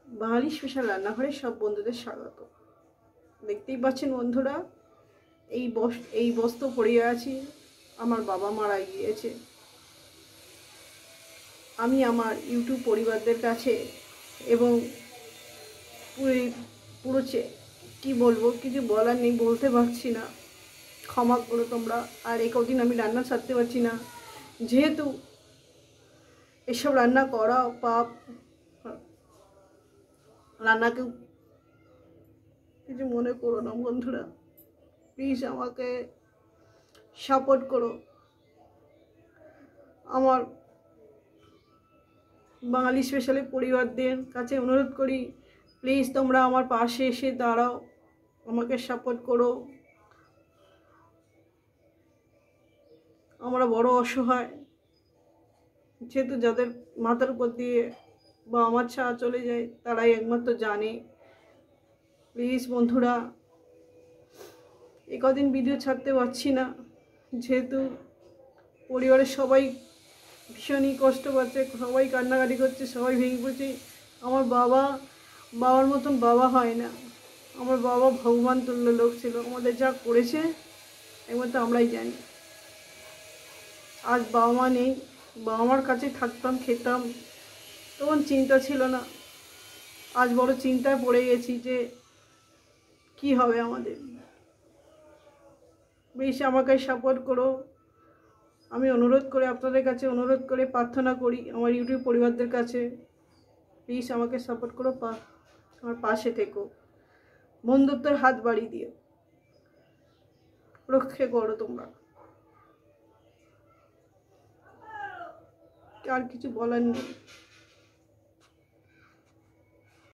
বাঙালি special রান্নাঘরে সব বন্ধুদের স্বাগত। দেখতেই পাচ্ছেন বন্ধুরা, এই বস্ত্র পরিয়ে আছি। আমার বাবা মারা গিয়েছে। আমি আমার ইউটিউব পরিবারদের কাছে এবং পুরো কি বলবো, কিছু বলার নেই, বলতে পারছি না, ক্ষমা করো তোমরা। আর এই কদিন আমি রান্না ছাড়তে পারছি না, যেহেতু এসব রান্না করা পাপ। রান্নাকেও কিছু মনে করো না বন্ধুরা, প্লিজ আমাকে সাপোর্ট করো। আমার বাঙালি স্পেশালি পরিবারদের কাছে অনুরোধ করি, প্লিজ তোমরা আমার পাশে এসে দাঁড়াও, আমাকে সাপোর্ট করো। আমরা বড় অসহায়, যেহেতু যাদের মাথার উপর দিয়ে বা আমার ছায়া চলে যায় তারাই একমাত্র জানে। প্লিজ বন্ধুরা, এ কদিন ভিডিও ছাড়তে পারছি না, যেহেতু পরিবারের সবাই ভীষণই কষ্ট পাচ্ছে, সবাই কান্নাকাটি করছে, সবাই ভেঙে পড়ছে। আমার বাবার মতন বাবা হয় না। আমার বাবা ভগবান তুল্য লোক ছিল, আমাদের যা করেছে একমাত্র আমরাই জানি। আজ বাবা মা নেই, বাবা মার কাছে থাকতাম, খেতাম, তখন চিন্তা ছিল না। আজ বড় চিন্তায় পড়ে গেছি যে কি হবে আমাদের। বেশ আমাকে সাপোর্ট করো। আমি অনুরোধ করে, আপনাদের কাছে অনুরোধ করে প্রার্থনা করি, আমার ইউটিউব পরিবারদের কাছে, প্লিজ আমাকে সাপোর্ট করো, আমার পাশে থেকো, বন্ধুত্বের হাত বাড়িয়ে দিও, রক্ষে করো তোমরা। আর কিছু বলার নেই।